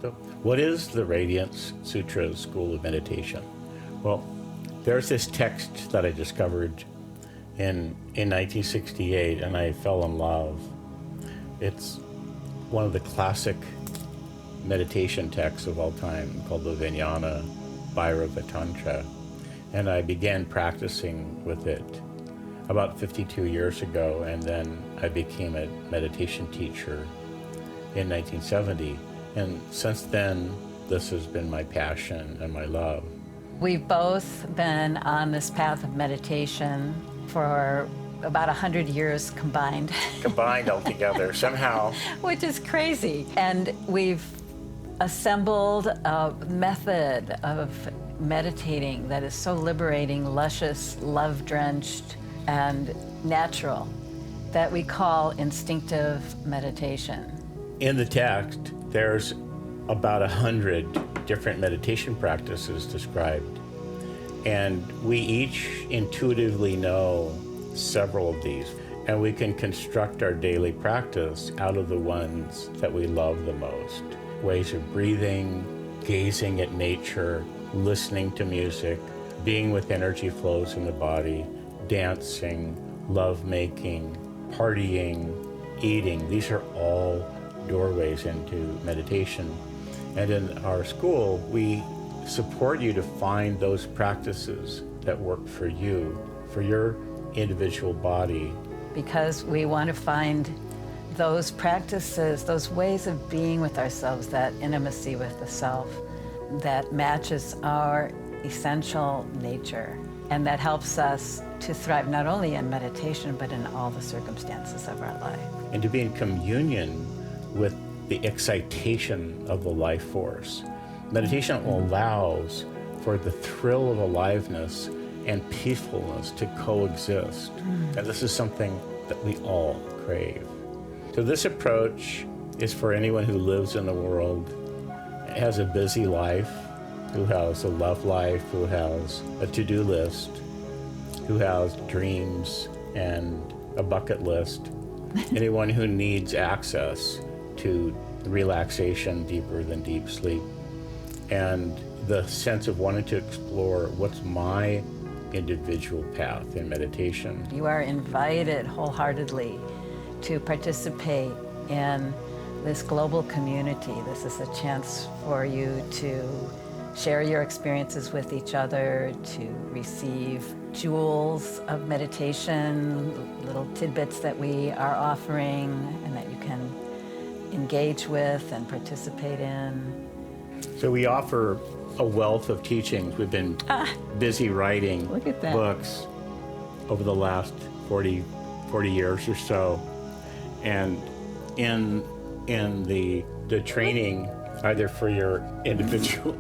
So what is the Radiance Sutras School of Meditation? Well, there's this text that I discovered in 1968, and I fell in love. It's one of the classic meditation texts of all time called the Vijnana Bhairava Tantra, and I began practicing with it about 52 years ago, and then I became a meditation teacher in 1970. And since then, this has been my passion and my love. We've both been on this path of meditation for about 100 years combined. Combined altogether, somehow. Which is crazy. And we've assembled a method of meditating that is so liberating, luscious, love-drenched, and natural that we call instinctive meditation. In the text, there's about 100 different meditation practices described, and we each intuitively know several of these, and we can construct our daily practice out of the ones that we love the most. Ways of breathing, gazing at nature, listening to music, being with energy flows in the body, dancing, lovemaking, partying, eating. These are all doorways into meditation. And in our school, we support you to find those practices that work for you, for your individual body. Because we want to find those practices, those ways of being with ourselves, that intimacy with the self that matches our essential nature and that helps us to thrive not only in meditation, but in all the circumstances of our life. And to be in communion with the excitation of the life force. Meditation allows for the thrill of aliveness and peacefulness to coexist. And this is something that we all crave. So this approach is for anyone who lives in the world, has a busy life, who has a love life, who has a to-do list, who has dreams and a bucket list, anyone who needs access to relaxation deeper than deep sleep, and the sense of wanting to explore what's my individual path in meditation. You are invited wholeheartedly to participate in this global community. This is a chance for you to share your experiences with each other, to receive jewels of meditation, little tidbits that we are offering and that you can engage with and participate in. So we offer a wealth of teachings. We've been busy writing Look at that. books over the last 40 years or so. And in the training, either for your individual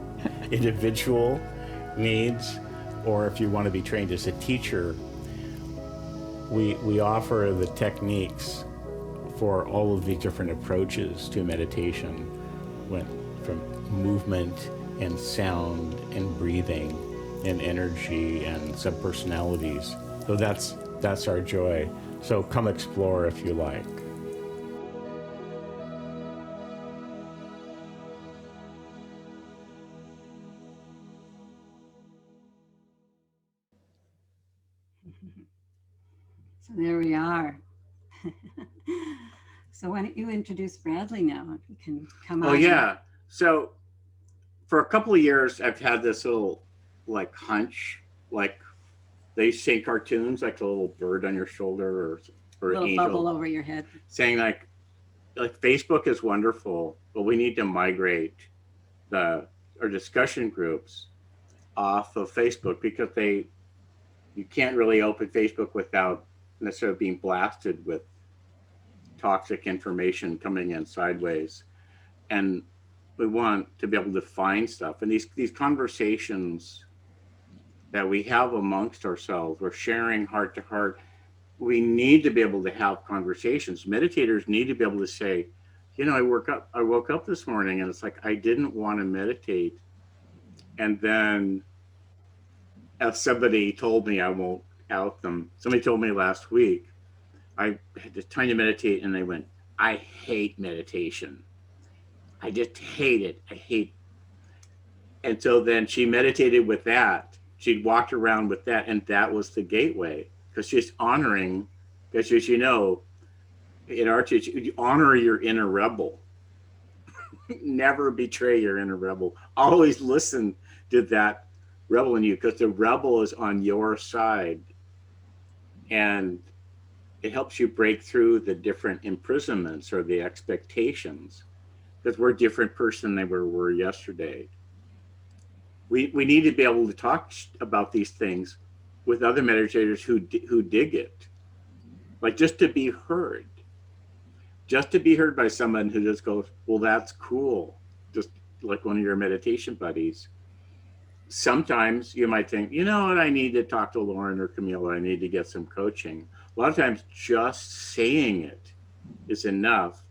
needs, or if you want to be trained as a teacher, we offer the techniques for all of these different approaches to meditation, went from movement and sound and breathing and energy and subpersonalities. So that's our joy. So come explore if you like. So there we are. So why don't you introduce Bradley now, if you can come on. Oh yeah. So for a couple of years, I've had this little like hunch, like they used to say in cartoons, like a little bird on your shoulder or a little angel, bubble over your head, saying like Facebook is wonderful, but we need to migrate our discussion groups off of Facebook, because you can't really open Facebook without necessarily being blasted with toxic information coming in sideways. And we want to be able to find stuff. And these conversations that we have amongst ourselves, we're sharing heart to heart. We need to be able to have conversations. Meditators need to be able to say, you know, I woke up this morning and it's like, I didn't want to meditate. And then as somebody told me, I won't out them. Somebody told me last week, I had the time to meditate and they went, I hate meditation. I just hate it. I hate. And so then she meditated with that. She'd walked around with that, and that was the gateway, because she's honoring, because as you know, in our teaching, you honor your inner rebel. Never betray your inner rebel. Always listen to that rebel in you, because the rebel is on your side, and it helps you break through the different imprisonments or the expectations, because we're a different person than we were yesterday. We need to be able to talk about these things with other meditators who dig it, like just to be heard by someone who just goes, well, that's cool, just like one of your meditation buddies. Sometimes you might think, you know what, I need to talk to Lorin or Camille, or I need to get some coaching. A lot of times just saying it is enough.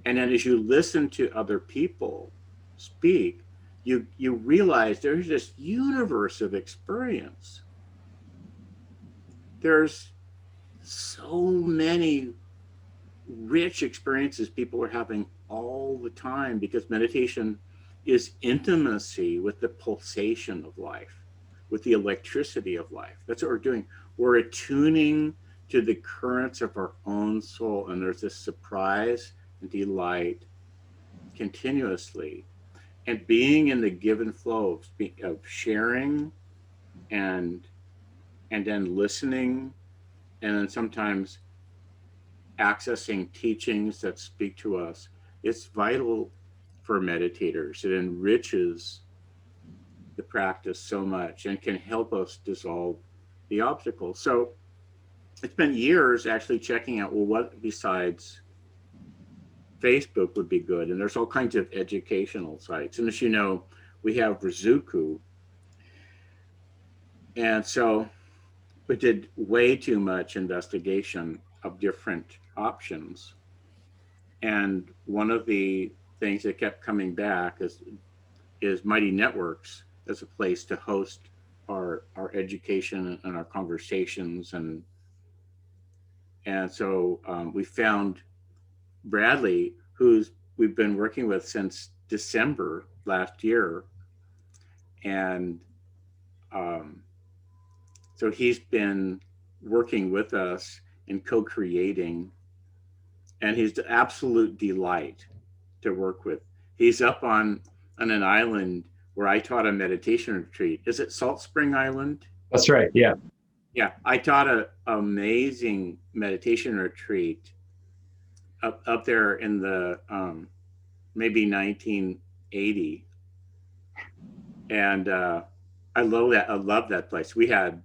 And then as you listen to other people speak, you realize there's this universe of experience. There's so many rich experiences people are having all the time, because meditation is intimacy with the pulsation of life, with the electricity of life. That's what we're doing. We're attuning to the currents of our own soul, and there's this surprise and delight continuously. And being in the give and flow of sharing, and then listening, and then sometimes accessing teachings that speak to us, it's vital for meditators. It enriches the practice so much and can help us dissolve the obstacles. So it's been years actually checking out, well, what besides Facebook would be good? And there's all kinds of educational sites. And as you know, we have Rizuku. And so we did way too much investigation of different options. And one of the things that kept coming back is Mighty Networks as a place to host our education and our conversations, and so we found Bradley, who's we've been working with since December last year, and um, so he's been working with us and co-creating, and he's the absolute delight to work with. He's up on an island where I taught a meditation retreat. Is it Salt Spring Island? That's right. Yeah. Yeah, I taught an amazing meditation retreat up there in the maybe 1980, and I love that. I love that place. We had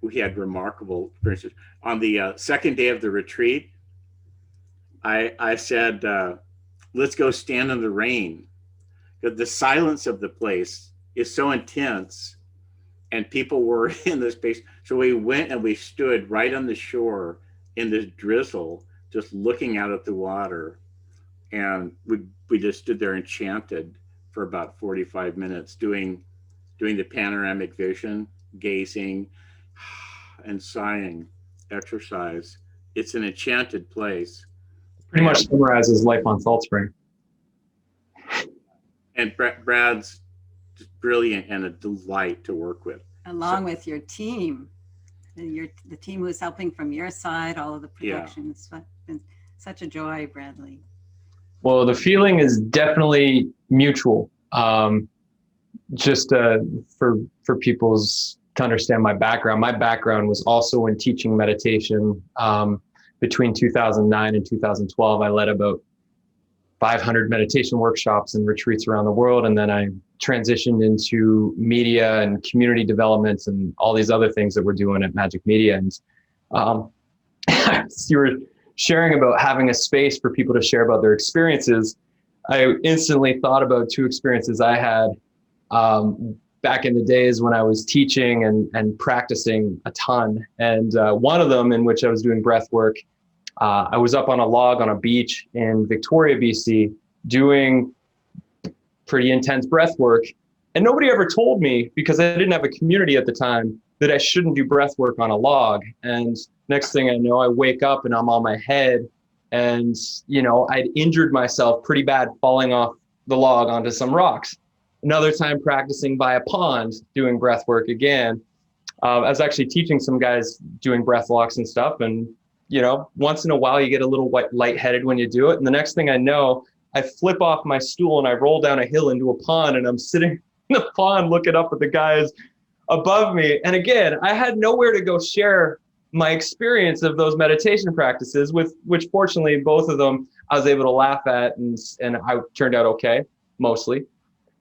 remarkable experiences. On the second day of the retreat, I said, let's go stand in the rain. The silence of the place is so intense, and people were in the space. So we went and we stood right on the shore in this drizzle, just looking out at the water. And we just stood there enchanted for about 45 minutes doing the panoramic vision, gazing and sighing exercise. It's an enchanted place. Pretty much summarizes life on Salt Spring. And Brad's just brilliant and a delight to work with. Along with your team, the team who's helping from your side, all of the production. It's been such a joy, Bradley. Well, the feeling is definitely mutual. Just for people's to understand my background. My background was also in teaching meditation. Between 2009 and 2012, I led about 500 meditation workshops and retreats around the world. And then I transitioned into media and community developments and all these other things that we're doing at Majik Media. And you were sharing about having a space for people to share about their experiences. I instantly thought about two experiences I had back in the days when I was teaching and practicing a ton. And one of them, in which I was doing breath work, I was up on a log on a beach in Victoria, BC, doing pretty intense breath work. And nobody ever told me, because I didn't have a community at the time, that I shouldn't do breath work on a log. And next thing I know, I wake up and I'm on my head And, I'd injured myself pretty bad falling off the log onto some rocks. Another time practicing by a pond, doing breath work again. I was actually teaching some guys doing breath walks and stuff. And, once in a while you get a little lightheaded when you do it. And the next thing I know, I flip off my stool and I roll down a hill into a pond, and I'm sitting in the pond looking up at the guys above me. And again, I had nowhere to go share my experience of those meditation practices, with which fortunately both of them I was able to laugh at, and I turned out okay, mostly.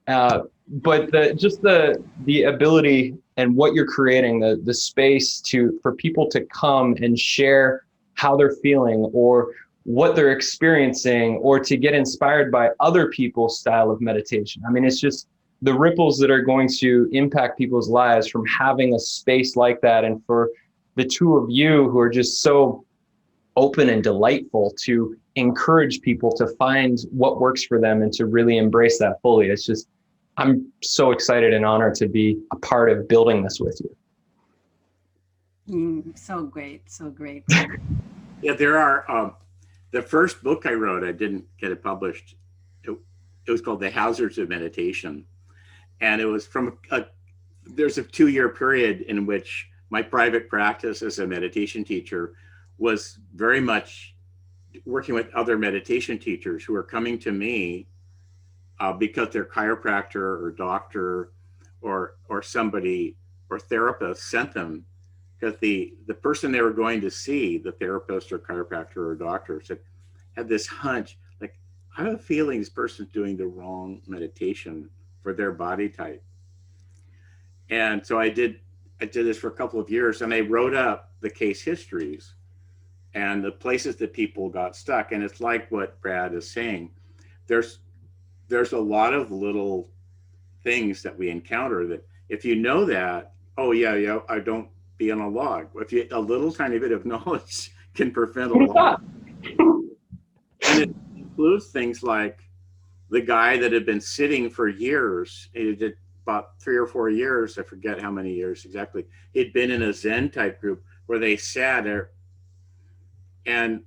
But the ability and what you're creating, the space for people to come and share how they're feeling or what they're experiencing, or to get inspired by other people's style of meditation. I mean, it's just the ripples that are going to impact people's lives from having a space like that. And for the two of you who are just so open and delightful to encourage people to find what works for them and to really embrace that fully. It's just, I'm so excited and honored to be a part of building this with you. So great. So great. Yeah, there are, the first book I wrote, I didn't get it published. It was called The Hazards of Meditation. And it was from there's a 2-year period in which my private practice as a meditation teacher was very much working with other meditation teachers who were coming to me because their chiropractor or doctor or somebody or therapist sent them, because the person they were going to see, the therapist or chiropractor or doctor, had this hunch, like, I have a feeling this person's doing the wrong meditation for their body type. And so I did this for a couple of years, and I wrote up the case histories and the places that people got stuck. And it's like what Brad is saying. There's a lot of little things that we encounter that if you know that, oh yeah, I don't be on a log. If you, a little tiny bit of knowledge can prevent a log. And it includes things like the guy that had been sitting for years, he did about 3 or 4 years, I forget how many years exactly, he'd been in a Zen type group where they sat there, and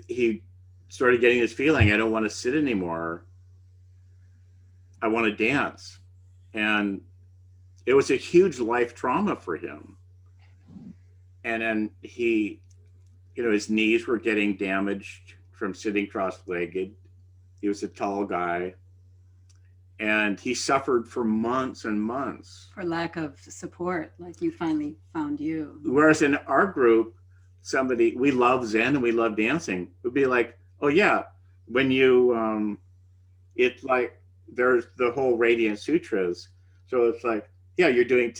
he started getting this feeling, I don't want to sit anymore, I want to dance. And it was a huge life trauma for him. And then he, his knees were getting damaged from sitting cross-legged. He was a tall guy, and he suffered for months and months. For lack of support, like you finally found you. Whereas in our group, we love Zen and we love dancing, would be like, oh yeah, when you, it's like, there's the whole Radiance Sutras. So it's like, yeah, you're doing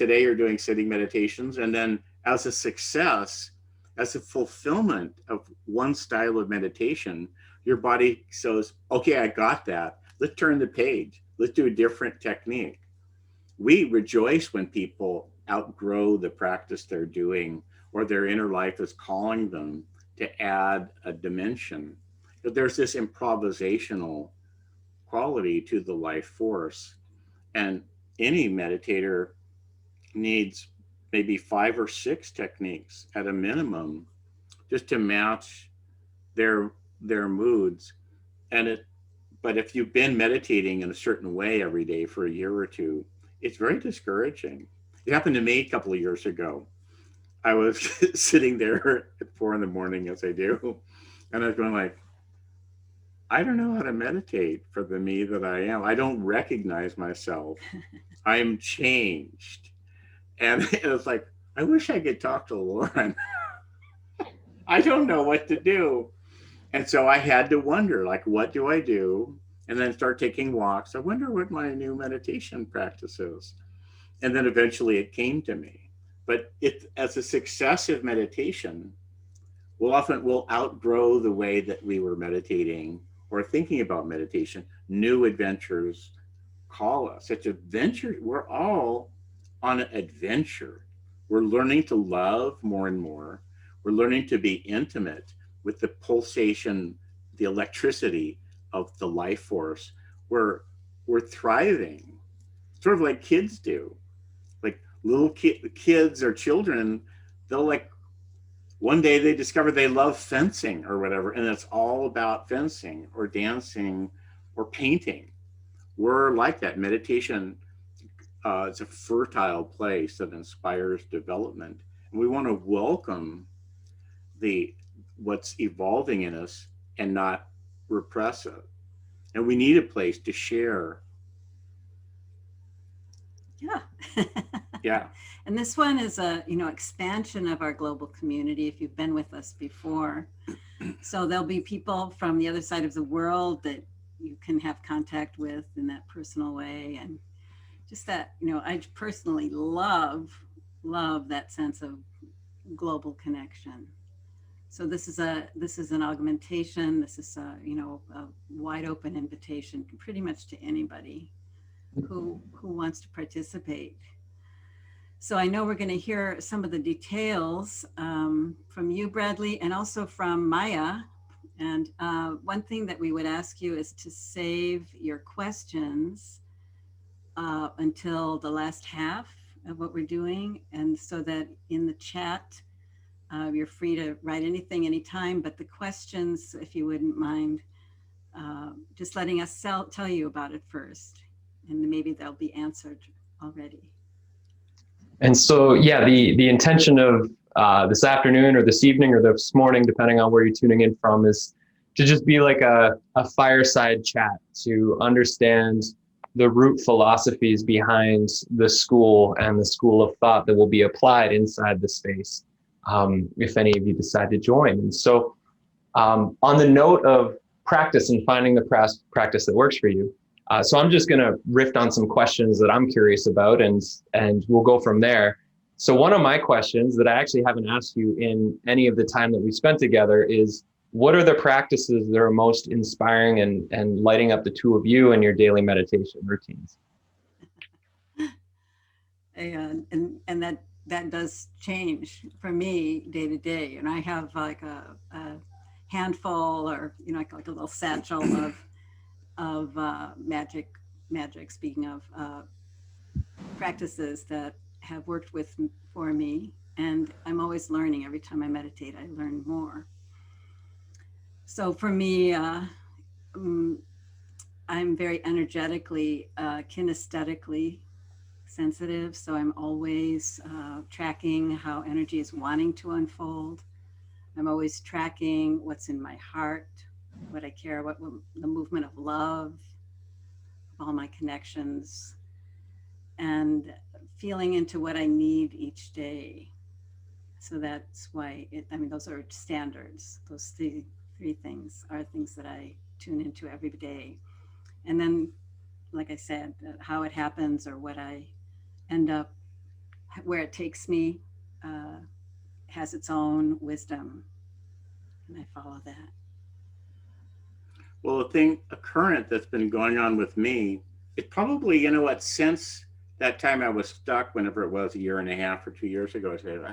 sitting meditations. And then as a success, as a fulfillment of one style of meditation, your body says, okay, I got that. Let's turn the page. Let's do a different technique. We rejoice when people outgrow the practice they're doing, or their inner life is calling them to add a dimension. But there's this improvisational quality to the life force. And any meditator needs maybe 5 or 6 techniques at a minimum just to match their moods. But if you've been meditating in a certain way every day for a year or two, it's very discouraging. It happened to me a couple of years ago. I was sitting there at 4 a.m, as I do, and I was going like, I don't know how to meditate for the me that I am. I don't recognize myself. I'm changed. And it was like, I wish I could talk to Lorin. I don't know what to do. And so I had to wonder, like, what do I do? And then start taking walks. I wonder what my new meditation practice is. And then eventually it came to me. But as a successive meditation, we'll outgrow the way that we were meditating or thinking about meditation. New adventures call us. It's adventure. We're all on an adventure. We're learning to love more and more. We're learning to be intimate with the pulsation, the electricity of the life force. We're thriving, sort of like kids do. Like little kids or children, they'll like one day they discover they love fencing or whatever, and it's all about fencing or dancing or painting. We're like that. Meditation, it's a fertile place that inspires development. And we want to welcome the what's evolving in us and not repress it. And we need a place to share. Yeah. Yeah. And this one is a, expansion of our global community if you've been with us before. So there'll be people from the other side of the world that you can have contact with in that personal way. And just that, I personally love that sense of global connection. So this is an augmentation. This is a wide open invitation pretty much to anybody who wants to participate. So I know we're going to hear some of the details from you, Bradley, and also from Maya. And one thing that we would ask you is to save your questions until the last half of what we're doing. And so that in the chat, you're free to write anything, anytime, but the questions, if you wouldn't mind, just letting us tell you about it first, and maybe they'll be answered already. And so, yeah, the intention of this afternoon or this evening or this morning, depending on where you're tuning in from, is to just be like a fireside chat to understand the root philosophies behind the school and the school of thought that will be applied inside the space, if any of you decide to join. And so on the note of practice and finding the practice that works for you, so I'm just going to riff on some questions that I'm curious about, and we'll go from there. So one of my questions that I actually haven't asked you in any of the time that we spent together is, what are the practices that are most inspiring and lighting up the two of you in your daily meditation routines? And that does change for me day to day. And I have like a handful, or like a little satchel of magic. Speaking of practices that have worked for me, and I'm always learning. Every time I meditate, I learn more. So for me, I'm very energetically, kinesthetically sensitive. So I'm always tracking how energy is wanting to unfold. I'm always tracking what's in my heart, what I care, what the movement of love, all my connections, and feeling into what I need each day. So that's why those are standards. Those three things are things that I tune into every day. And then, like I said, how it happens or what I end up, where it takes me, has its own wisdom. And I follow that. Well, a current that's been going on with me, it probably, since that time I was stuck, whenever it was, a year and a half or 2 years ago, I said,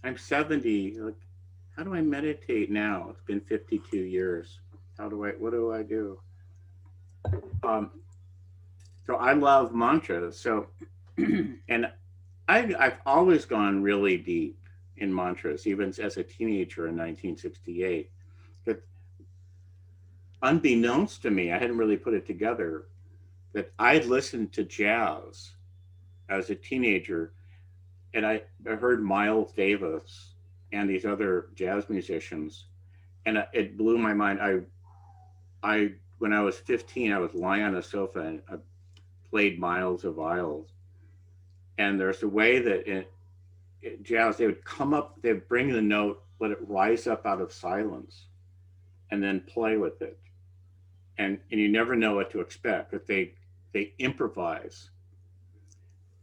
I'm 70. Like, how do I meditate now? It's been 52 years. What do I do? So I love mantras. So, and I've always gone really deep in mantras, even as a teenager in 1968. But unbeknownst to me, I hadn't really put it together, that I listened to jazz as a teenager, and I heard Miles Davis and these other jazz musicians, and it blew my mind. I when I was 15, I was lying on a sofa and I played miles of violins. And there's a way that in jazz, they would come up, they'd bring the note, let it rise up out of silence, and then play with it. And you never know what to expect, but they improvise.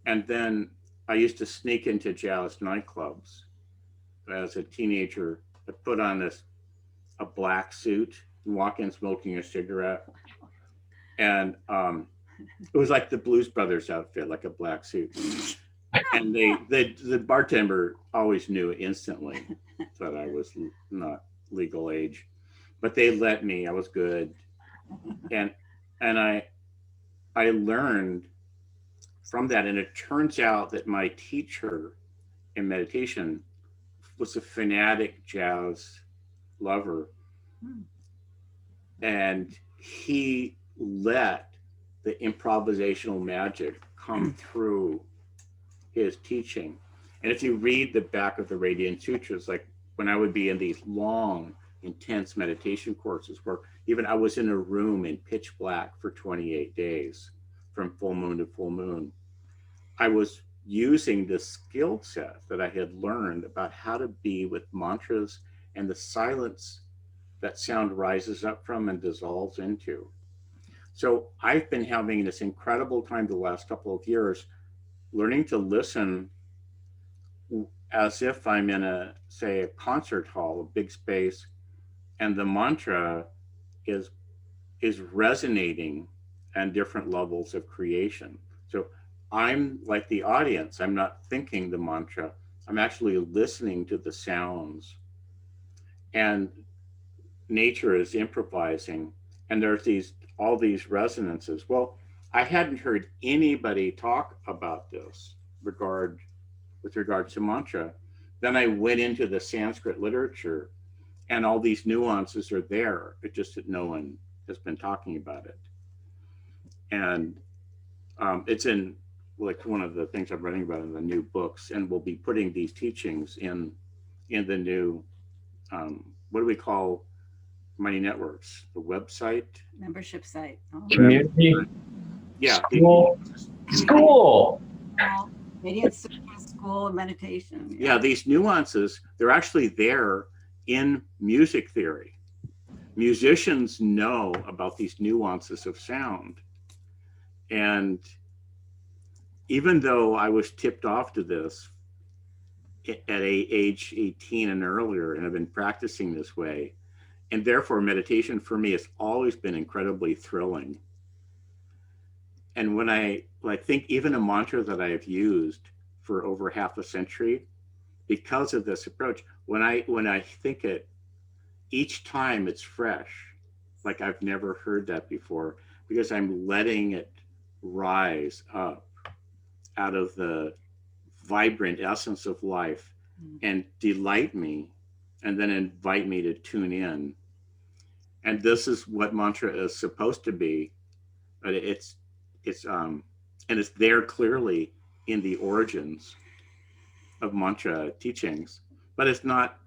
And then I used to sneak into jazz nightclubs as a teenager. I put on a black suit and walk in smoking a cigarette. And it was like the Blues Brothers outfit, like a black suit. And the bartender always knew instantly that I was not legal age, but they let me. I was good, and I learned from that. And it turns out that my teacher in meditation was a fanatic jazz lover, and he let the improvisational magic come through his teaching. And if you read the back of the Radiance Sutras, like when I would be in these long, intense meditation courses where even I was in a room in pitch black for 28 days from full moon to full moon, I was using the skill set that I had learned about how to be with mantras and the silence that sound rises up from and dissolves into. So I've been having this incredible time the last couple of years learning to listen as if I'm in a, say, a concert hall, a big space, and the mantra is resonating on different levels of creation. So I'm like the audience. I'm not thinking the mantra. I'm actually listening to the sounds. And nature is improvising. And there's all these resonances. Well, I hadn't heard anybody talk about this with regard to mantra. Then I went into the Sanskrit literature, and all these nuances are there. It's just that no one has been talking about it. And it's in like one of the things I'm writing about in the new books, and we'll be putting these teachings in the new, what do we call Mighty Networks? The website? Membership site. Oh. Community. Yeah. School. Radiance Sutras School of Meditation. Yeah, these nuances, they're actually there in music theory. Musicians know about these nuances of sound. And even though I was tipped off to this at age 18 and earlier, and have been practicing this way, and therefore meditation for me has always been incredibly thrilling. And when I think even a mantra that I have used for over half a century, because of this approach, when I think it, each time it's fresh, like I've never heard that before, because I'm letting it rise up out of the vibrant essence of life and delight me, and then invite me to tune in. And this is what mantra is supposed to be, but it's and it's there clearly in the origins of mantra teachings, but it's not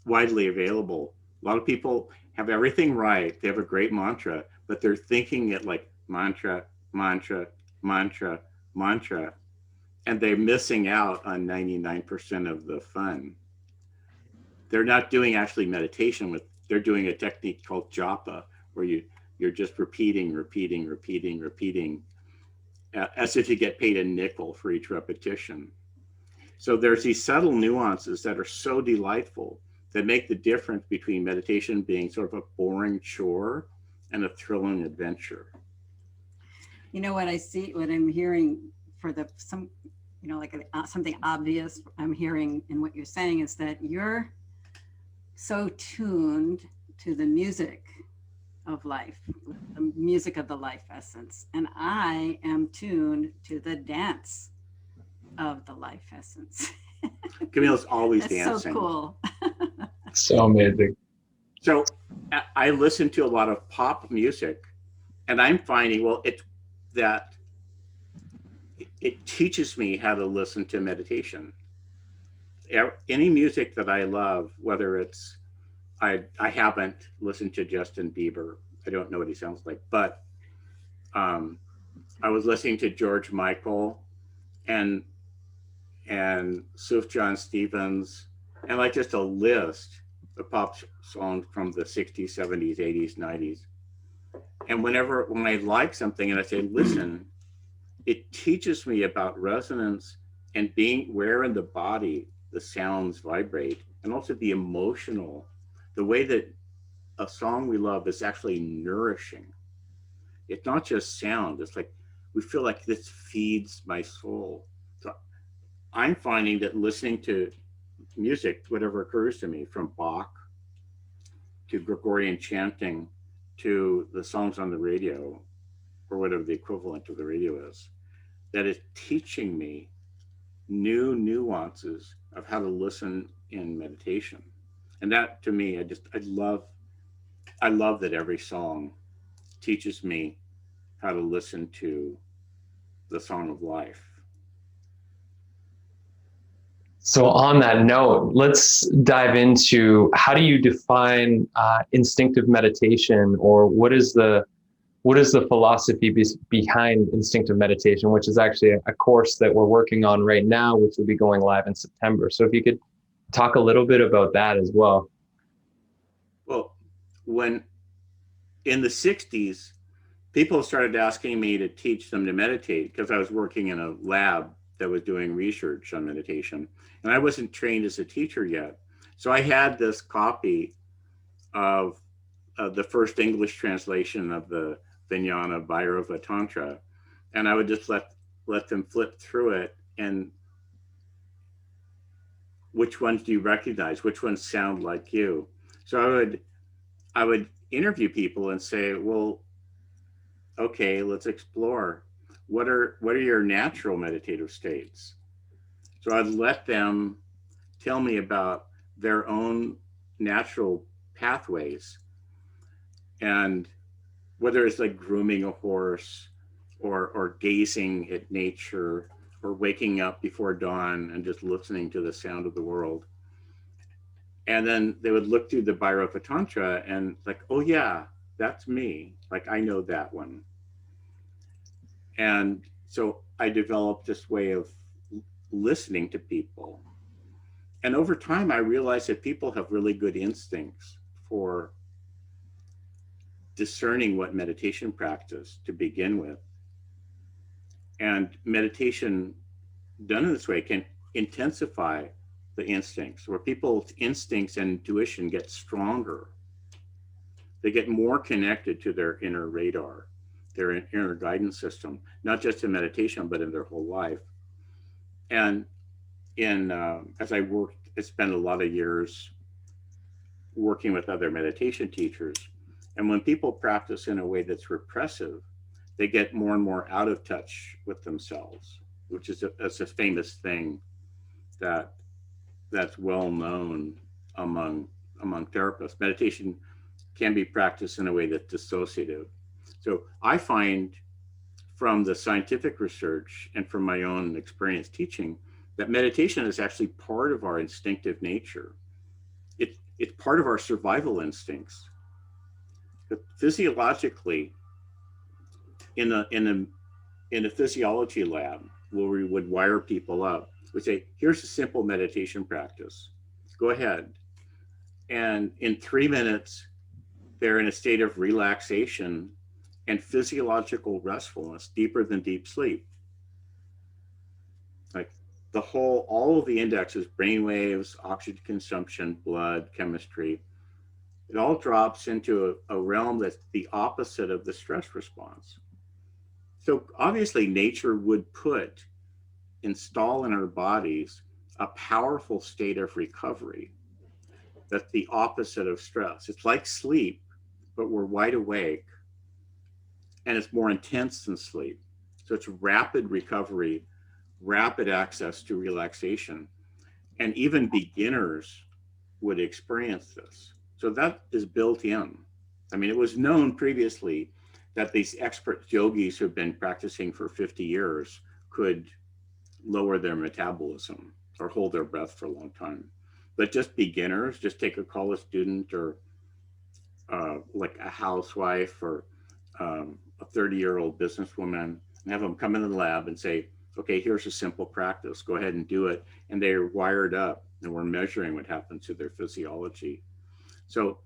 widely available. A lot of people have everything right. They have a great mantra, but they're thinking it like mantra, mantra, mantra, mantra, and they're missing out on 99% of the fun. They're not doing actually meditation they're doing a technique called japa, where you're just repeating, as if you get paid a nickel for each repetition. So there's these subtle nuances that are so delightful that make the difference between meditation being sort of a boring chore and a thrilling adventure. You know what I see, what I'm hearing for something obvious I'm hearing in what you're saying is that you're so tuned to the music of life, the music of the life essence. And I am tuned to the dance of the life essence. Camille's always That's dancing. so cool. So amazing. So I listen to a lot of pop music, and I'm finding, it teaches me how to listen to meditation. Any music that I love, whether it's, I haven't listened to Justin Bieber. I don't know what he sounds like, but I was listening to George Michael and Sufjan Stevens, and like just a list of pop songs from the 60s, 70s, 80s, 90s. And when I like something and I say, listen, it teaches me about resonance and being where in the body the sounds vibrate, and also the emotional, the way that a song we love is actually nourishing. It's not just sound. It's like, we feel like this feeds my soul. So I'm finding that listening to music, whatever occurs to me, from Bach to Gregorian chanting to the songs on the radio, or whatever the equivalent of the radio is, that is teaching me new nuances of how to listen in meditation. And that to me, I love that every song teaches me how to listen to the song of life. So on that note, let's dive into how do you define instinctive meditation, or what is the philosophy behind instinctive meditation, which is actually a course that we're working on right now, which will be going live in September. So if you could talk a little bit about that as well. Well, when in the 60s, people started asking me to teach them to meditate because I was working in a lab that was doing research on meditation. And I wasn't trained as a teacher yet. So I had this copy of the first English translation of the Vijnana Bhairava Tantra. And I would just let them flip through it, and which ones do you recognize? Which ones sound like you? So I would interview people and say, well, okay, let's explore. What are your natural meditative states? So I'd let them tell me about their own natural pathways, and whether it's like grooming a horse, or gazing at nature, or waking up before dawn and just listening to the sound of the world. And then they would look through the Bhairava Tantra and like, oh yeah, that's me. Like I know that one. And so I developed this way of listening to people. And over time, I realized that people have really good instincts for discerning what meditation practice to begin with. And meditation done in this way can intensify the instincts, where people's instincts and intuition get stronger. They get more connected to their inner radar, their inner guidance system, not just in meditation, but in their whole life. And as I spent a lot of years working with other meditation teachers. And when people practice in a way that's repressive, they get more and more out of touch with themselves, which is that's a famous thing that's well known among therapists. Meditation can be practiced in a way that's dissociative. So I find from the scientific research and from my own experience teaching that meditation is actually part of our instinctive nature. It's part of our survival instincts. But physiologically, in a physiology lab where we would wire people up, we'd say, here's a simple meditation practice. Go ahead. And in 3 minutes, they're in a state of relaxation and physiological restfulness, deeper than deep sleep. Like all of the indexes, brain waves, oxygen consumption, blood, chemistry, it all drops into a realm that's the opposite of the stress response. So obviously nature would install in our bodies a powerful state of recovery that's the opposite of stress. It's like sleep, but we're wide awake, and it's more intense than sleep. So it's rapid recovery, rapid access to relaxation, and even beginners would experience this. So that is built in. I mean, it was known previously that these expert yogis who've been practicing for 50 years could lower their metabolism or hold their breath for a long time. But just beginners, just take a college student or like a housewife or a 30-year-old businesswoman, and have them come into the lab and say, okay, here's a simple practice, go ahead and do it. And they're wired up, and we're measuring what happens to their physiology. So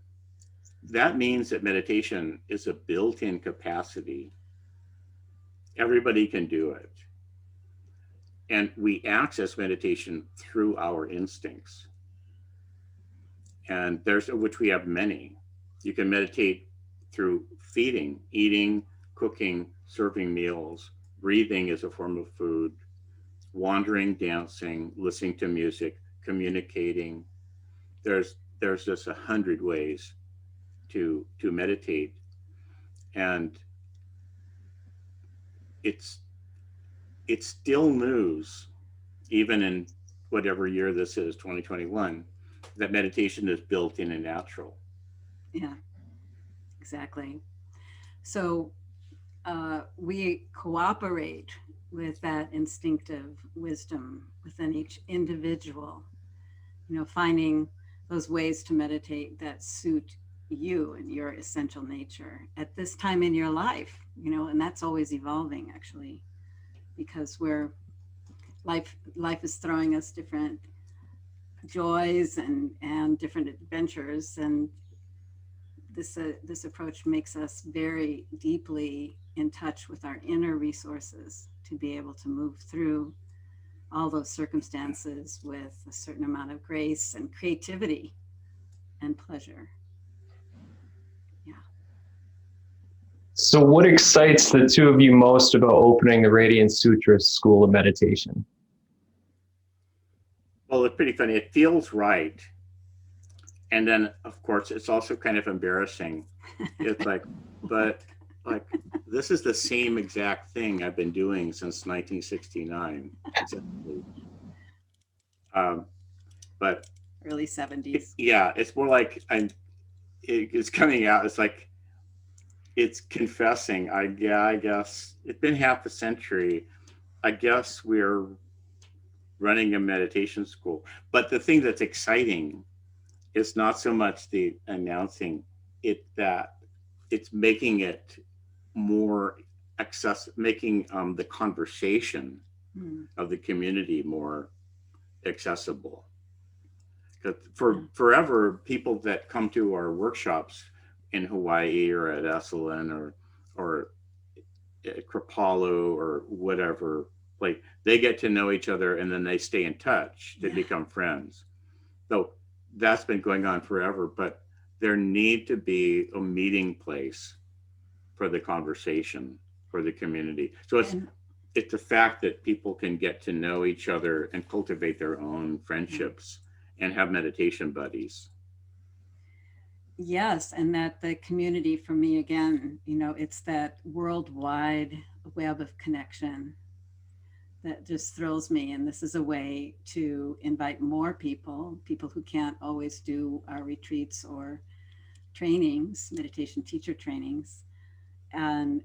that means that meditation is a built-in capacity. Everybody can do it. And we access meditation through our instincts. And which we have many. You can meditate through feeding, eating, cooking, serving meals. Breathing is a form of food. Wandering, dancing, listening to music, communicating. There's just 100 ways to meditate, and it's still news even in whatever year this is, 2021, that meditation is built in and natural. Yeah, exactly. So we cooperate with that instinctive wisdom within each individual, finding those ways to meditate that suit you and your essential nature at this time in your life, and that's always evolving actually, because life is throwing us different joys and different adventures, and this approach makes us very deeply in touch with our inner resources to be able to move through all those circumstances with a certain amount of grace and creativity and pleasure. Yeah. So, what excites the two of you most about opening the Radiance Sutras School of Meditation? Well, it's pretty funny. It feels right. And then, of course, it's also kind of embarrassing. It's like, but like, this is the same exact thing I've been doing since 1969. Exactly. But Early 70s. yeah, it's more like it's coming out. It's like, it's confessing. I guess it's been half a century. I guess we're running a meditation school. But the thing that's exciting is not so much the announcing it, that it's making it more accessible, making the conversation of the community more accessible. Because forever, people that come to our workshops in Hawaii or at Esalen or at Kripalu or whatever, like they get to know each other and then they stay in touch. They become friends. So that's been going on forever, but there need to be a meeting place for the conversation, for the community. So it's the fact that people can get to know each other and cultivate their own friendships and have meditation buddies. Yes, and that the community for me, again, it's that worldwide web of connection that just thrills me. And this is a way to invite more people who can't always do our retreats or trainings, meditation teacher trainings. And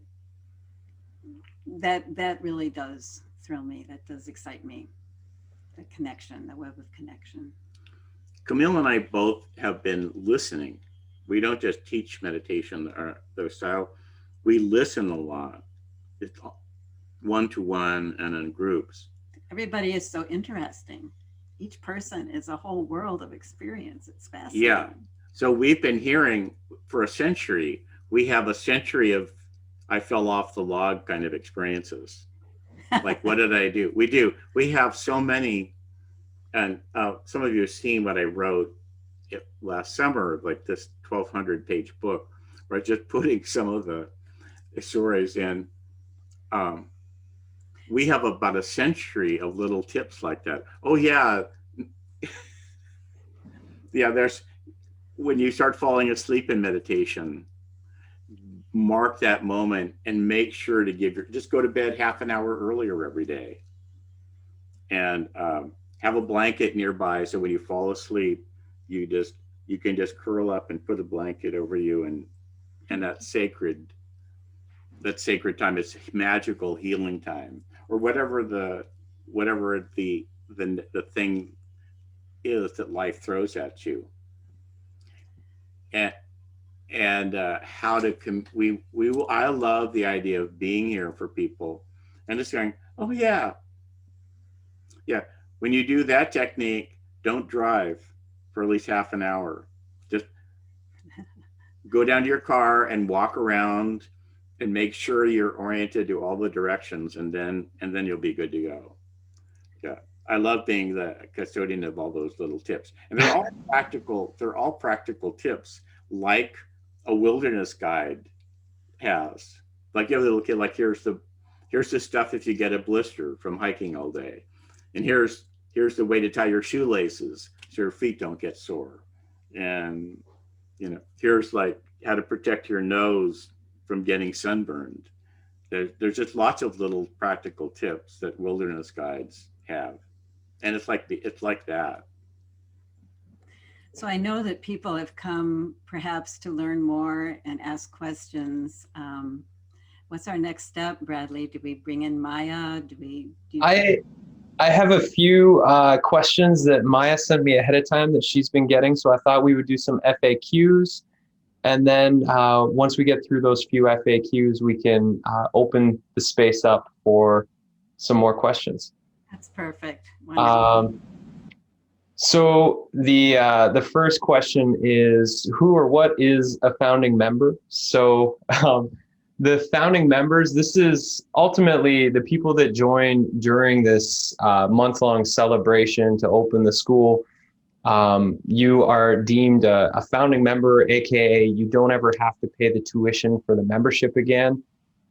that really does thrill me. That does excite me. The connection, the web of connection. Camille and I both have been listening. We don't just teach meditation or the style, we listen a lot. It's one-to-one and in groups. Everybody is so interesting. Each person is a whole world of experience. It's fascinating. Yeah. So we've been hearing for a century, we have a century of I fell off the log kind of experiences. Like, what did I do? We have so many. And some of you have seen what I wrote last summer, like this 1,200 page book, where I just putting some of the stories in. We have about a century of little tips like that. Oh yeah. Yeah, there's when you start falling asleep in meditation, mark that moment and make sure to just go to bed half an hour earlier every day. And have a blanket nearby so when you fall asleep, you can just curl up and put a blanket over you, and that sacred time is magical healing time, or whatever the thing is that life throws at you. And how to we will, I love the idea of being here for people and just going, oh yeah, when you do that technique, don't drive for at least half an hour. Just go down to your car and walk around and make sure you're oriented to all the directions, and then you'll be good to go. Yeah. I love being the custodian of all those little tips. And they're all practical tips, like a wilderness guide has. Like you have a little kid, like here's the stuff if you get a blister from hiking all day. And here's the way to tie your shoelaces so your feet don't get sore. And here's like how to protect your nose from getting sunburned. There's just lots of little practical tips that wilderness guides have. And it's like that. So I know that people have come perhaps to learn more and ask questions. What's our next step, Bradley? Do we bring in Maya? I have a few questions that Maya sent me ahead of time that she's been getting. So I thought we would do some FAQs. And then once we get through those few FAQs, we can open the space up for some more questions. That's perfect. Wonderful. So the first question is, who or what is a founding member? So the founding members, this is ultimately the people that join during this month-long celebration to open the school. You are deemed a founding member, aka you don't ever have to pay the tuition for the membership again.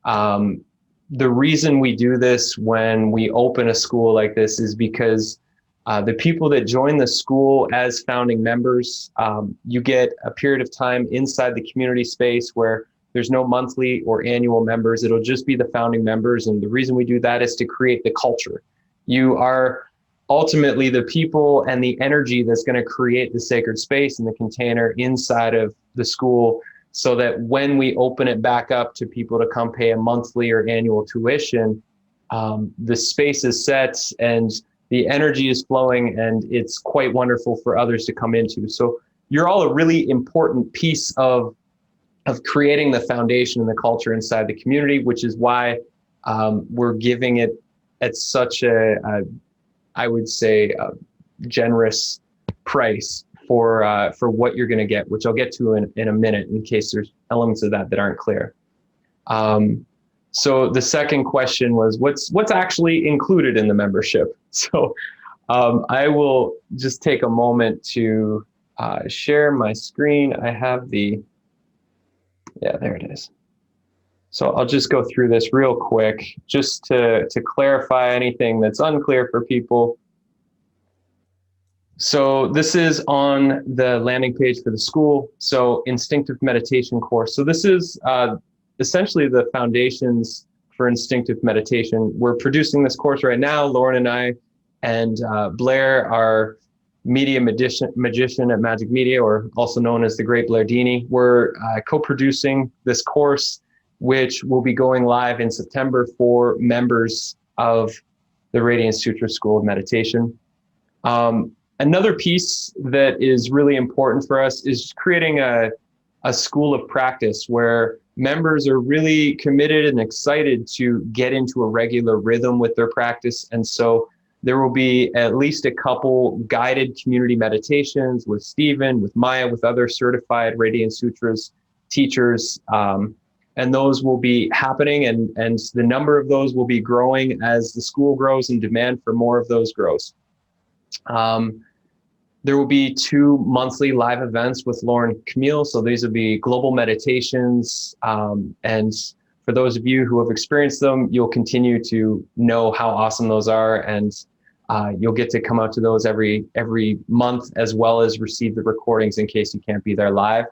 The reason we do this when we open a school like this is because the people that join the school as founding members, you get a period of time inside the community space where there's no monthly or annual members. It'll just be the founding members. And the reason we do that is to create the culture. You are ultimately the people and the energy that's going to create the sacred space and the container inside of the school, so that when we open it back up to people to come pay a monthly or annual tuition, the space is set and the energy is flowing, and it's quite wonderful for others to come into. So you're all a really important piece of creating the foundation and the culture inside the community, which is why we're giving it at such I would say, generous price for what you're going to get, which I'll get to in a minute in case there's elements of that aren't clear. So the second question was, what's actually included in the membership? So I will just take a moment to share my screen. I have there it is. So I'll just go through this real quick just to clarify anything that's unclear for people. So this is on the landing page for the school. So Instinctive Meditation course. So this is essentially the foundations for Instinctive Meditation. We're producing this course right now, Lorin and I, and Blair, our media magician at Majik Media, or also known as the Great Blair Dini. We're co-producing this course, which will be going live in September for members of the Radiance Sutras School of Meditation. Another piece that is really important for us is creating a school of practice where members are really committed and excited to get into a regular rhythm with their practice. And so there will be at least a couple guided community meditations with Stephen, with Maya, with other certified Radiance Sutras teachers. And those will be happening, and the number of those will be growing as the school grows and demand for more of those grows. There will be 2 monthly live events with Lorin and Camille. So these will be global meditations. And for those of you who have experienced them, you'll continue to know how awesome those are. And you'll get to come out to those every month, as well as receive the recordings in case you can't be there live.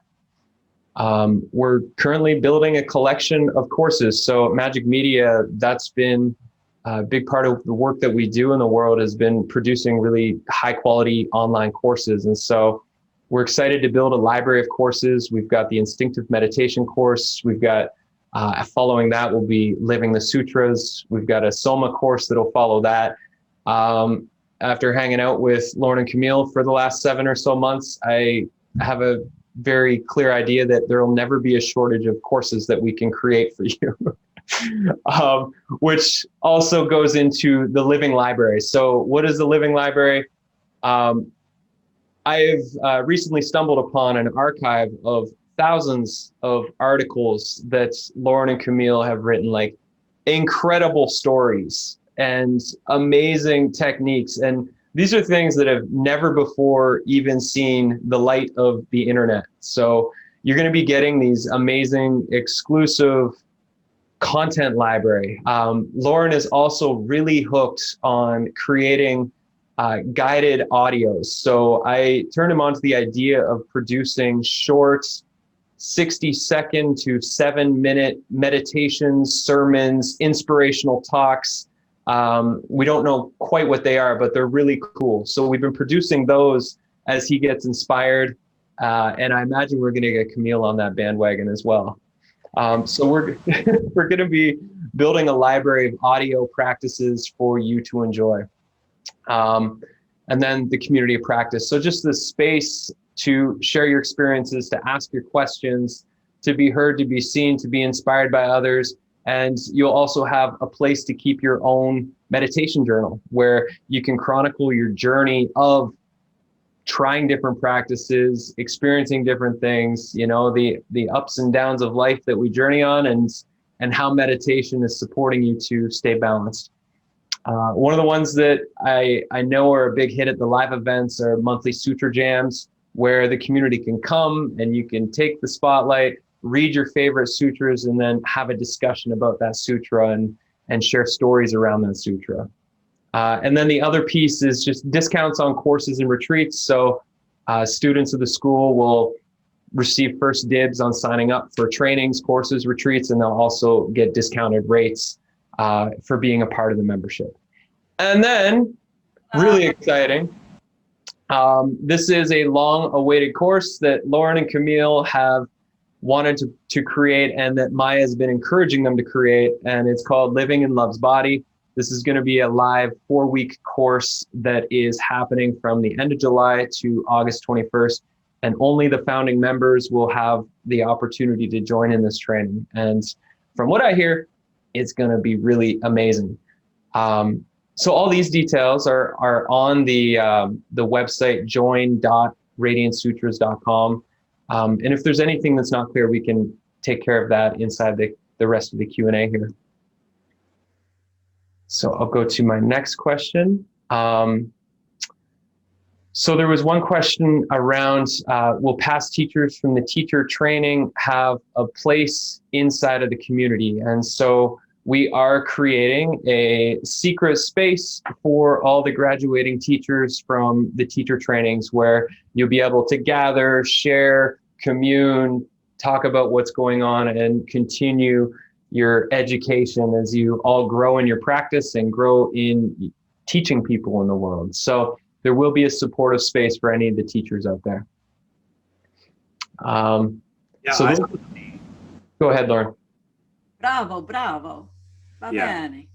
We're currently building a collection of courses. So Majik Media, that's been a big part of the work that we do in the world, has been producing really high quality online courses. And so we're excited to build a library of courses. We've got the Instinctive Meditation course. We've got, following that will be Living the Sutras. We've got a Soma course that'll follow that. After hanging out with Lorin and Camille for the last 7 or so months, I have a very clear idea that there will never be a shortage of courses that we can create for you. Which also goes into the Living Library. So what is the Living Library? I've recently stumbled upon an archive of thousands of articles that Lorin and Camille have written, like incredible stories and amazing techniques. And these are things that have never before even seen the light of the internet. So you're going to be getting these amazing exclusive content library. Lorin is also really hooked on creating guided audios. So I turned him on to the idea of producing short 60-second to 7-minute meditations, sermons, inspirational talks, We don't know quite what they are, but they're really cool. So we've been producing those as he gets inspired. And I imagine we're going to get Camille on that bandwagon as well. So we're we're going to be building a library of audio practices for you to enjoy. And then the community of practice. So just the space to share your experiences, to ask your questions, to be heard, to be seen, to be inspired by others. And you'll also have a place to keep your own meditation journal where you can chronicle your journey of trying different practices, experiencing different things, you know, the ups and downs of life that we journey on, and how meditation is supporting you to stay balanced. One of the ones that I know are a big hit at the live events are monthly sutra jams, where the community can come and you can take the spotlight, read your favorite sutras, and then have a discussion about that sutra and share stories around that sutra. And then the other piece is just discounts on courses and retreats. So students of the school will receive first dibs on signing up for trainings, courses, retreats, and they'll also get discounted rates for being a part of the membership. And then, really exciting, this is a long-awaited course that Lorin and Camille have wanted to create and that Maya has been encouraging them to create, and it's called Living in Love's Body. This is going to be a live 4-week course that is happening from the end of July to August 21st, and only the founding members will have the opportunity to join in this training. And from what I hear, it's going to be really amazing. So all these details are on the website join.radiancesutras.com. And if there's anything that's not clear, we can take care of that inside the rest of the Q&A here. So I'll go to my next question. So there was one question around, will past teachers from the teacher training have a place inside of the community? And so we are creating a secret space for all the graduating teachers from the teacher trainings where you'll be able to gather, share, commune, talk about what's going on, and continue your education as you all grow in your practice and grow in teaching people in the world. So there will be a supportive space for any of the teachers out there. Go ahead, Lorin. Bravo, bravo. Va bene.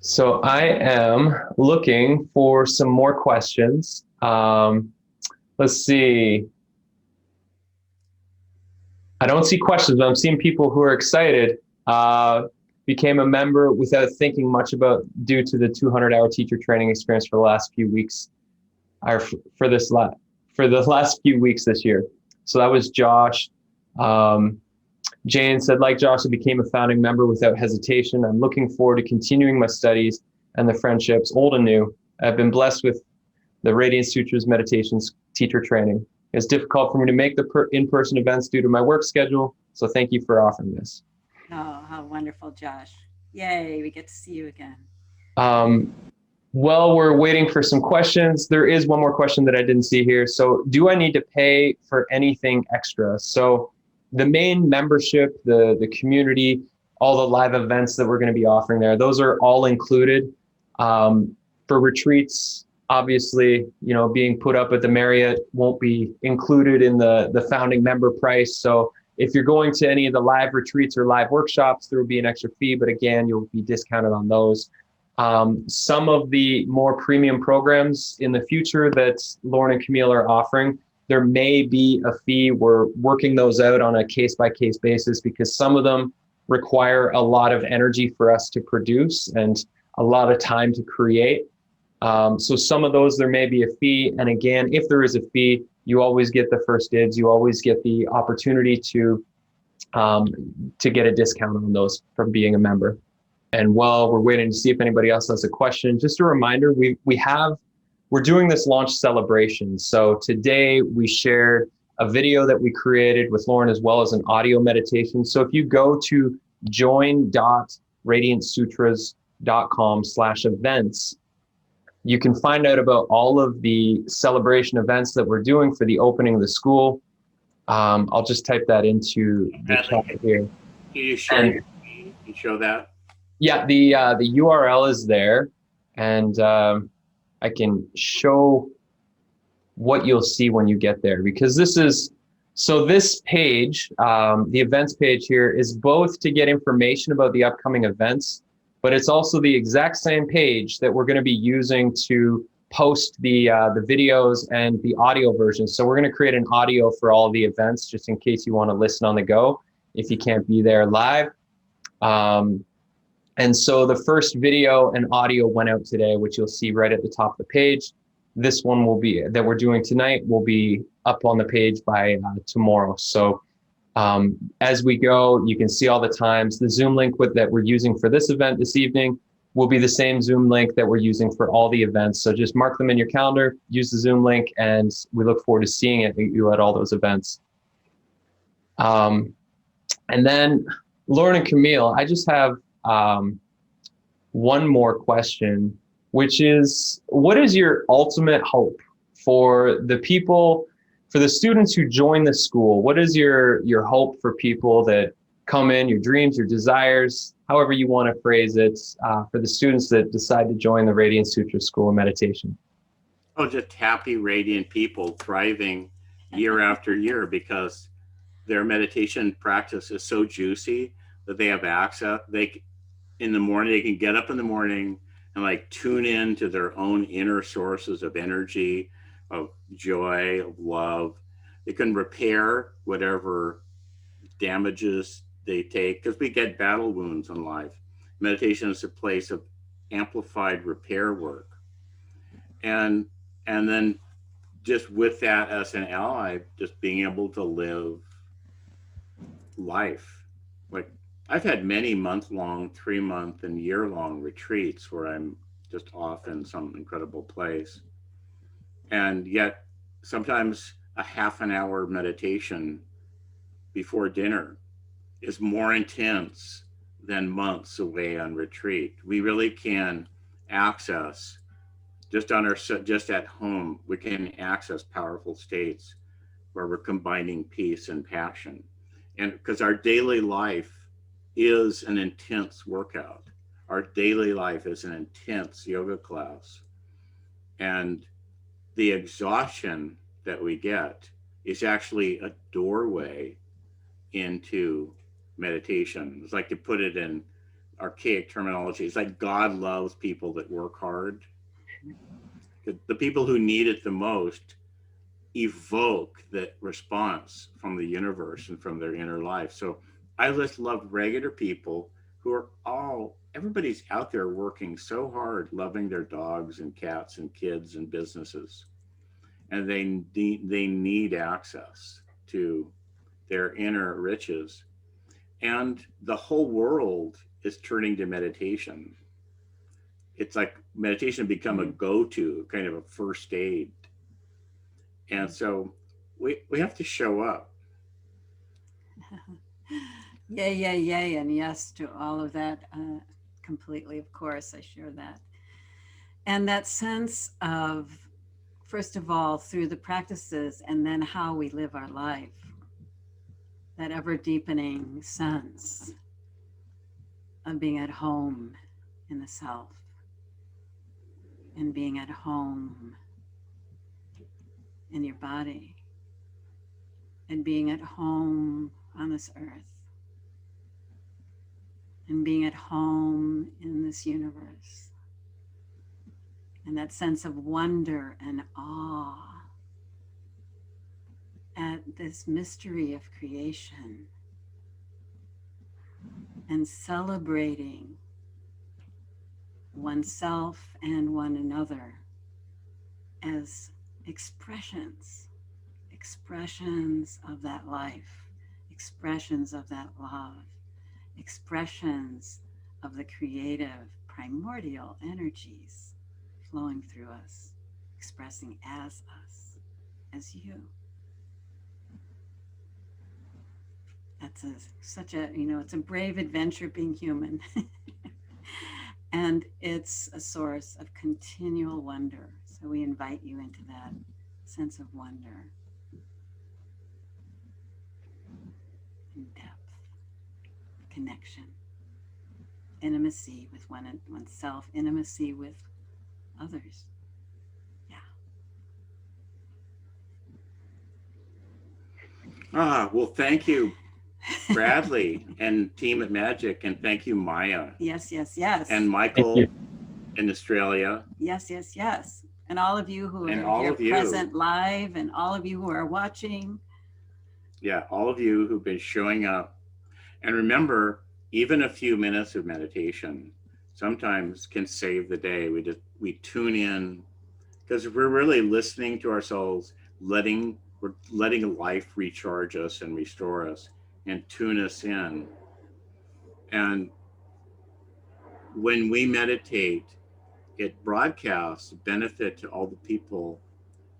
So I am looking for some more questions. Let's see. I don't see questions, but I'm seeing people who are excited. Became a member without thinking much about due to the 200-hour teacher training experience for the last few weeks, or for the last few weeks this year. So that was Josh. Jane said, like Josh, I became a founding member without hesitation. I'm looking forward to continuing my studies and the friendships, old and new. I've been blessed with the Radiance Sutras Meditations teacher training. It's difficult for me to make the in-person events due to my work schedule, so thank you for offering this. Oh, how wonderful, Josh. Yay, we get to see you again. Well, we're waiting for some questions. There is one more question that I didn't see here. So do I need to pay for anything extra? So the main membership, the community, all the live events that we're going to be offering there, those are all included. For retreats, obviously, you know, being put up at the Marriott won't be included in the founding member price. So if you're going to any of the live retreats or live workshops, there will be an extra fee, but again, you'll be discounted on those. Some of the more premium programs in the future that Lorin and Camille are offering, there may be a fee. We're working those out on a case-by-case basis because some of them require a lot of energy for us to produce and a lot of time to create. So some of those, there may be a fee. And again, if there is a fee, you always get the first dibs. You always get the opportunity to get a discount on those from being a member. And while we're waiting to see if anybody else has a question, just a reminder, we're doing this launch celebration. So today we shared a video that we created with Lorin as well as an audio meditation. So if you go to join.radiancesutras.com/events, you can find out about all of the celebration events that we're doing for the opening of the school. I'll just type that into the chat here. Can you show that? Yeah, the URL is there, and I can show what you'll see when you get there, because this page, the events page here, is both to get information about the upcoming events, but it's also the exact same page that we're going to be using to post the videos and the audio version. So we're going to create an audio for all the events, just in case you want to listen on the go if you can't be there live. And so the first video and audio went out today, which you'll see right at the top of the page. This one that we're doing tonight will be up on the page by tomorrow. So as we go, you can see all the times. The Zoom link that we're using for this event this evening will be the same Zoom link that we're using for all the events. So just mark them in your calendar, use the Zoom link, and we look forward to seeing you at all those events. And then Lorin and Camille, I just have one more question, which is, what is your ultimate hope for the people, for the students who join the school? What is your hope for people that come in, your dreams, your desires, however you want to phrase it, for the students that decide to join the Radiance Sutra School of Meditation? Oh, just happy, radiant people thriving year after year because their meditation practice is so juicy that they have access. In the morning, they can get up in the morning and like tune in to their own inner sources of energy, of joy, of love. They can repair whatever damages they take, because we get battle wounds in life. Meditation is a place of amplified repair work. And then just with that as an ally, just being able to live life. Like, I've had many month-long, 3-month, and year-long retreats where I'm just off in some incredible place. And yet, sometimes a half an hour meditation before dinner is more intense than months away on retreat. We really can access, just at home, we can access powerful states where we're combining peace and passion. And because our daily life is an intense workout, our daily life is an intense yoga class. And the exhaustion that we get is actually a doorway into meditation. It's like, to put it in archaic terminology, it's like God loves people that work hard. The people who need it the most evoke that response from the universe and from their inner life. So I just love regular people who are everybody's out there working so hard, loving their dogs and cats and kids and businesses. And they need access to their inner riches. And the whole world is turning to meditation. It's like meditation become a go-to, kind of a first aid. And so we have to show up. Yay, yay, yay, and yes to all of that. Completely, of course, I share that. And that sense of, first of all, through the practices and then how we live our life, that ever deepening sense of being at home in the self and being at home in your body and being at home on this earth and being at home in this universe. And that sense of wonder and awe at this mystery of creation and celebrating oneself and one another as expressions of that life, expressions of that love, expressions of the creative primordial energies flowing through us, expressing as us, as you. That's such a, it's a brave adventure being human. And it's a source of continual wonder. So we invite you into that sense of wonder and depth, connection, intimacy with oneself, intimacy with others. Well, thank you, Bradley and team at Majik, and thank you, Maya. Yes. And Michael in Australia. Yes. And all of you who And are all here of you. present live, and all of you who are watching. Yeah, all of you who've been showing up. And remember, even a few minutes of meditation sometimes can save the day. We tune in, because we're really listening to ourselves, we're letting life recharge us and restore us and tune us in. And when we meditate, it broadcasts benefit to all the people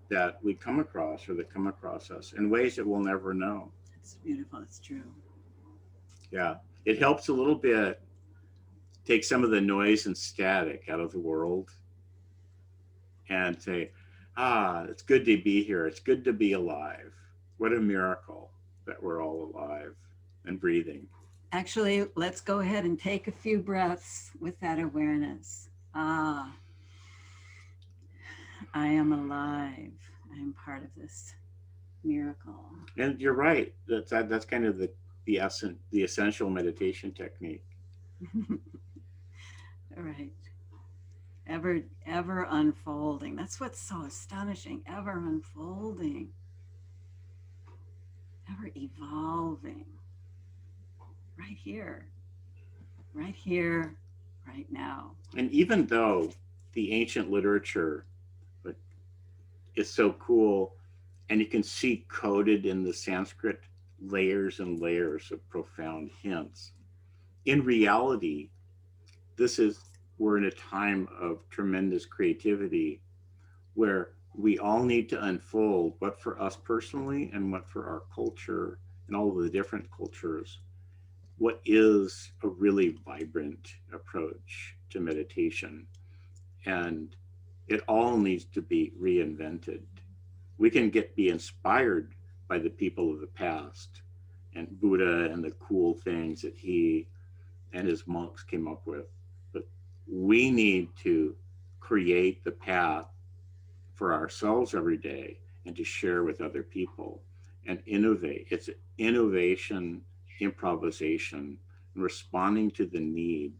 that we come across or that come across us in ways that we'll never know. It's beautiful. It's true. Yeah, it helps a little bit take some of the noise and static out of the world and say, it's good to be here. It's good to be alive. What a miracle that we're all alive and breathing. Actually, let's go ahead and take a few breaths with that awareness. I am alive. I am part of this miracle. And you're right. That's kind of the essential meditation technique. All right. Ever unfolding. That's what's so astonishing. Ever unfolding. Ever evolving. Right here, right now. And even though the ancient literature is so cool, and you can see coded in the Sanskrit layers and layers of profound hints, in reality, we're in a time of tremendous creativity where we all need to unfold what for us personally and what for our culture and all of the different cultures, what is a really vibrant approach to meditation. And it all needs to be reinvented. We can be inspired by the people of the past and Buddha and the cool things that he and his monks came up with. But we need to create the path for ourselves every day and to share with other people and innovate. It's innovation, improvisation, and responding to the need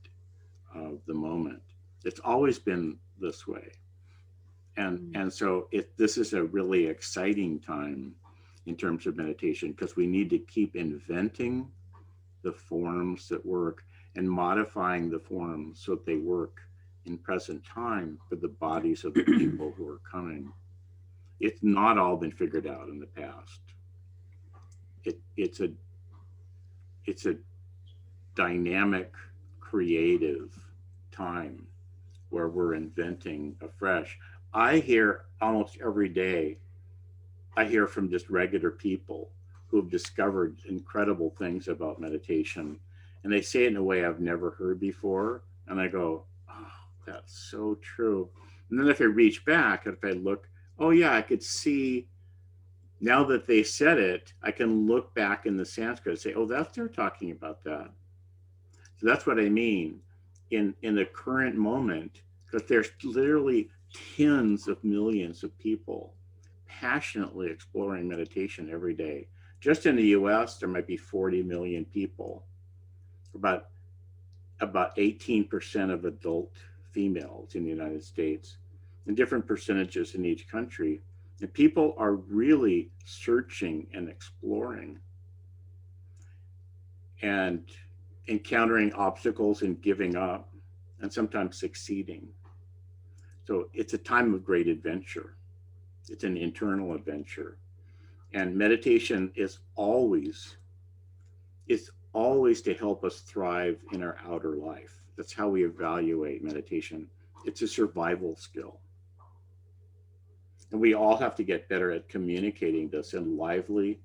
of the moment. It's always been this way. And so this is a really exciting time in terms of meditation, because we need to keep inventing the forms that work and modifying the forms so that they work in present time for the bodies of the people who are coming. It's not all been figured out in the past. It's a dynamic, creative time where we're inventing afresh. I hear almost every day, I hear from just regular people who have discovered incredible things about meditation, and they say it in a way I've never heard before. And I go, oh, that's so true. And then if I reach back, if I look, oh yeah, I could see, now that they said it, I can look back in the Sanskrit and say, oh, they're talking about that. So that's what I mean in the current moment, because there's literally tens of millions of people passionately exploring meditation every day. Just in the US, there might be 40 million people, about 18% of adult females in the United States, and different percentages in each country. And people are really searching and exploring and encountering obstacles and giving up and sometimes succeeding. So it's a time of great adventure. It's an internal adventure. And meditation is always to help us thrive in our outer life. That's how we evaluate meditation. It's a survival skill. And we all have to get better at communicating this in lively,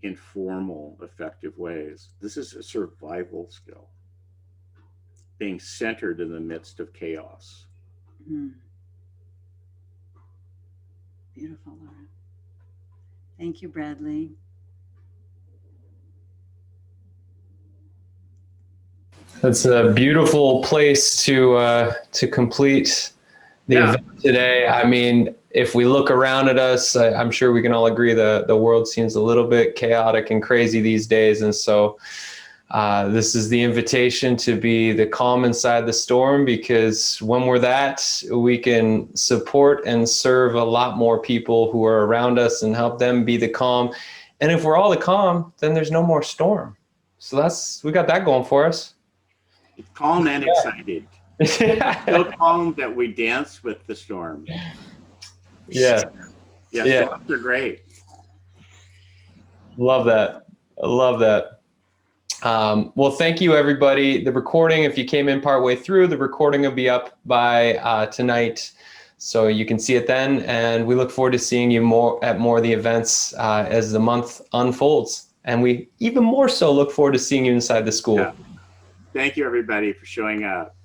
informal, effective ways. This is a survival skill, being centered in the midst of chaos. Beautiful, Lorin. Thank you, Bradley. That's a beautiful place to complete the event today. I mean, if we look around at us, I'm sure we can all agree the world seems a little bit chaotic and crazy these days. And so this is the invitation to be the calm inside the storm, because when we're that, we can support and serve a lot more people who are around us and help them be the calm. And if we're all the calm, then there's no more storm. So we got that going for us. Calm and excited. So calm that we dance with the storm. Yeah. Storms are great. Love that. I love that. Well, thank you, everybody. The recording, if you came in partway through, the recording will be up by tonight, so you can see it then. And we look forward to seeing you at more of the events as the month unfolds. And we even more so look forward to seeing you inside the school. Yeah. Thank you, everybody, for showing up.